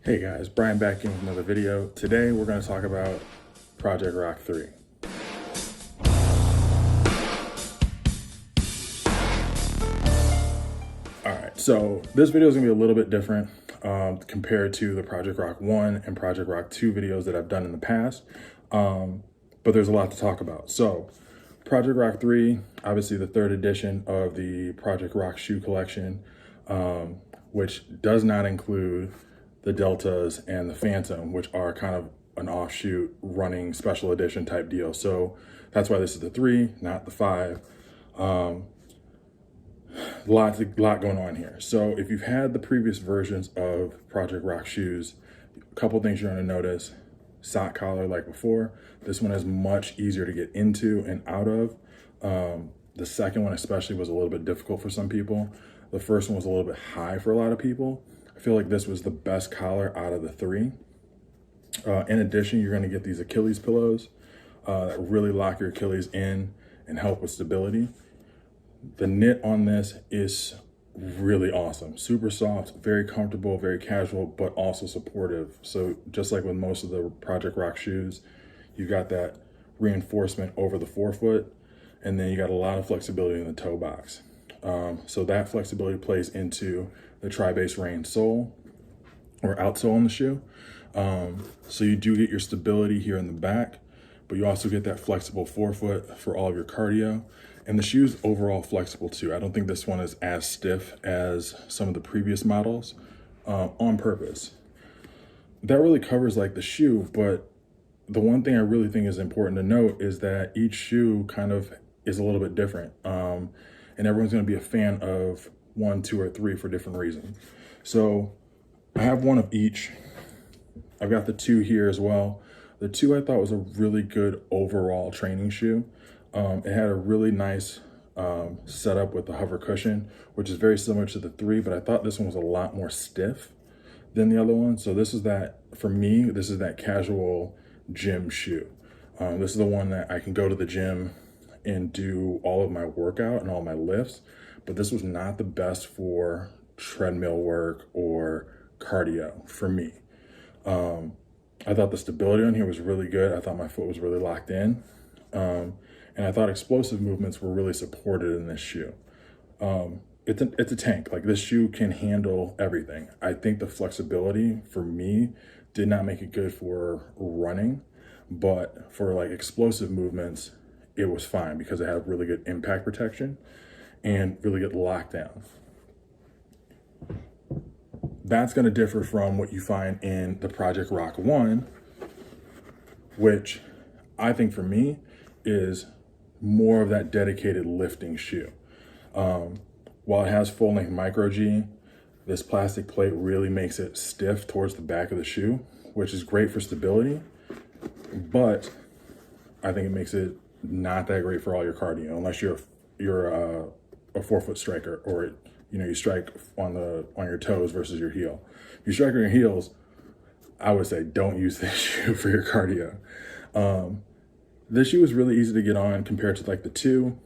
Hey guys, Brian back in with another video. Today we're going to talk about Project Rock 3. Alright, so this video is going to be a little bit different compared to the Project Rock 1 and Project Rock 2 videos that I've done in the past, but there's a lot to talk about. So Project Rock 3, obviously the third edition of the Project Rock shoe collection, which does not include the Deltas and the Phantom, which are kind of an offshoot running special edition type deal. So that's why this is the 3, not the 5. Lot going on here. So if you've had the previous versions of Project Rock shoes, a couple things you're going to notice. Sock collar like before. This one is much easier to get into and out of. The second one especially was a little bit difficult for some people. The first one was a little bit high for a lot of people. I feel like this was the best collar out of the 3. In addition, you're going to get these Achilles pillows that really lock your Achilles in and help with stability. The knit on this is really awesome. Super soft, very comfortable, very casual, but also supportive. So just like with most of the Project Rock shoes, you got that reinforcement over the forefoot, and then you got a lot of flexibility in the toe box. So that flexibility plays into the Tri-Base Rain sole or outsole on the shoe. So you do get your stability here in the back, but you also get that flexible forefoot for all of your cardio. And the shoe's overall flexible too. I don't think this one is as stiff as some of the previous models on purpose. That really covers like the shoe, but the one thing I really think is important to note is that each shoe kind of is a little bit different. And everyone's gonna be a fan of 1, 2, or 3 for different reasons. So I have one of each. I've got the 2 here as well. The 2 I thought was a really good overall training shoe. It had a really nice setup with the hover cushion, which is very similar to the 3, but I thought this one was a lot more stiff than the other one. So this is that, for me, this is that casual gym shoe. This is the one that I can go to the gym and do all of my workout and all my lifts, but this was not the best for treadmill work or cardio for me. I thought the stability on here was really good. I thought my foot was really locked in. And I thought explosive movements were really supported in this shoe. It's a tank. Like, this shoe can handle everything. I think the flexibility for me did not make it good for running, but for like explosive movements, it was fine because it had really good impact protection and really good lockdown. That's going to differ from what you find in the Project Rock 1, which I think for me is more of that dedicated lifting shoe. While it has full length micro G, this plastic plate really makes it stiff towards the back of the shoe, which is great for stability, but I think it makes it not that great for all your cardio unless you're a forefoot striker, or you strike on your toes versus your heel. If you strike on your heels, I would say don't use this shoe for your cardio. This shoe was really easy to get on compared to like the 2.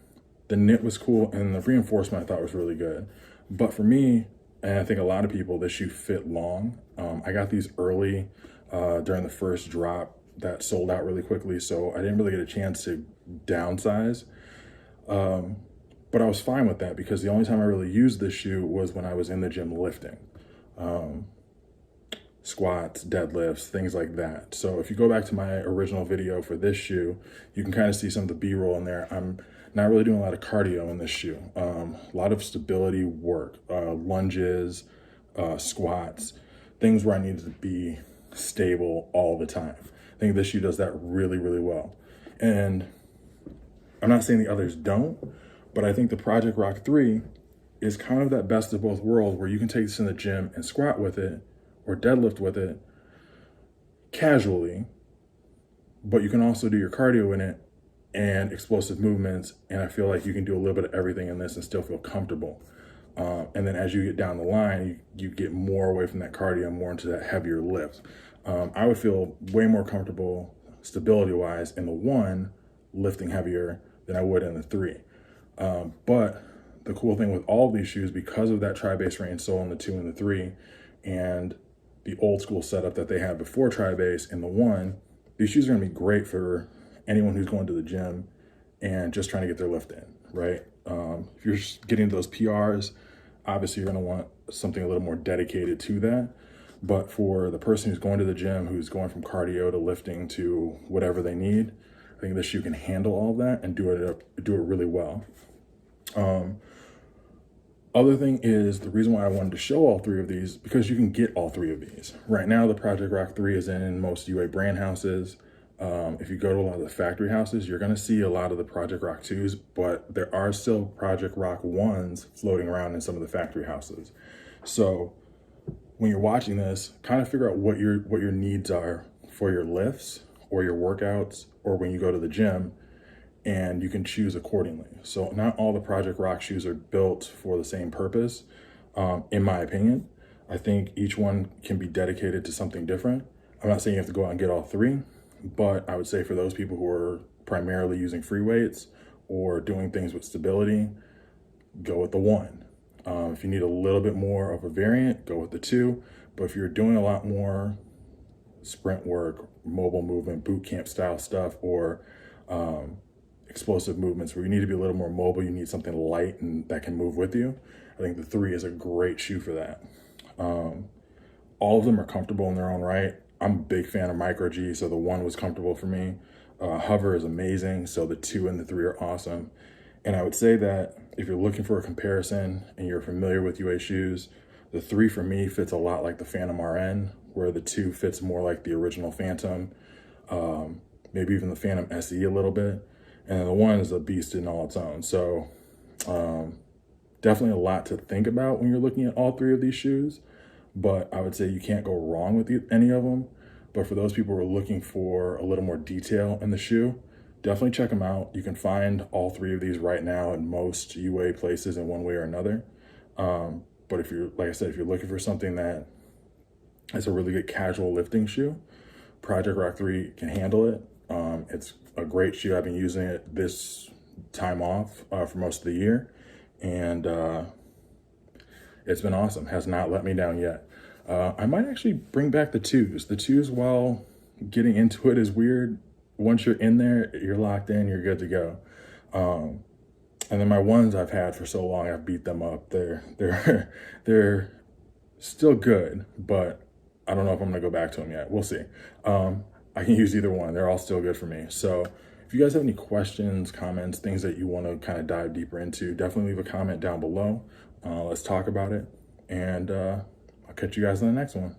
The knit was cool, and the reinforcement I thought was really good. But for me, and I think a lot of people, this shoe fit long. I got these early during the first drop that sold out really quickly, so I didn't really get a chance to downsize. But I was fine with that because the only time I really used this shoe was when I was in the gym lifting. Squats, deadlifts, things like that. So if you go back to my original video for this shoe, you can kind of see some of the B-roll in there. I'm not really doing a lot of cardio in this shoe. A lot of stability work, lunges, squats, things where I needed to be stable all the time. I think this shoe does that really, really well. And I'm not saying the others don't, but I think the Project Rock 3 is kind of that best of both worlds, where you can take this in the gym and squat with it or deadlift with it casually, but you can also do your cardio in it and explosive movements. And I feel like you can do a little bit of everything in this and still feel comfortable. And then as you get down the line, you get more away from that cardio, more into that heavier lift. I would feel way more comfortable stability-wise in the 1 lifting heavier than I would in the 3. But the cool thing with all of these shoes, because of that Tri-Base Rain sole in the 2 and the 3, and the old school setup that they had before Tri-Base and the One, these shoes are gonna be great for anyone who's going to the gym and just trying to get their lift in, right? If you're just getting those PRs, obviously you're gonna want something a little more dedicated to that. But for the person who's going to the gym, who's going from cardio to lifting to whatever they need, I think this shoe can handle all that and do it really well. Other thing is, the reason why I wanted to show all three of these, because you can get all three of these. Right now, the Project Rock 3 is in most UA brand houses. If you go to a lot of the factory houses, you're gonna see a lot of the Project Rock 2s, but there are still Project Rock 1s floating around in some of the factory houses. So when you're watching this, kind of figure out what your needs are for your lifts or your workouts or when you go to the gym, and you can choose accordingly. So not all the Project Rock shoes are built for the same purpose, in my opinion. I think each one can be dedicated to something different. I'm not saying you have to go out and get all three, but I would say for those people who are primarily using free weights or doing things with stability, go with the One. If you need a little bit more of a variant, go with the Two. But if you're doing a lot more sprint work, mobile movement, boot camp style stuff, or explosive movements where you need to be a little more mobile, you need something light and that can move with you, I think the 3 is a great shoe for that. All of them are comfortable in their own right. I'm a big fan of Micro G, so the One was comfortable for me. Hover is amazing, so the 2 and the 3 are awesome. And I would say that if you're looking for a comparison and you're familiar with UA shoes, the 3 for me fits a lot like the Phantom RN, where the 2 fits more like the original Phantom, maybe even the Phantom SE a little bit. And the One is a beast in all its own. So definitely a lot to think about when you're looking at all 3 of these shoes, but I would say you can't go wrong with any of them. But for those people who are looking for a little more detail in the shoe, definitely check them out. You can find all 3 of these right now in most UA places in one way or another. But if you're, like I said, if you're looking for something that is a really good casual lifting shoe, Project Rock 3 can handle it. It's a great shoe. I've been using it this time off for most of the year, and it's been awesome. Has not let me down yet. I might actually bring back the 2s. The 2s, while getting into it is weird, once you're in there, you're locked in, you're good to go. And then my 1s I've had for so long, I've beat them up. They're still good, but I don't know if I'm gonna go back to them yet. We'll see. I can use either one. They're all still good for me. So if you guys have any questions, comments, things that you want to kind of dive deeper into, definitely leave a comment down below. Let's talk about it. And I'll catch you guys in the next one.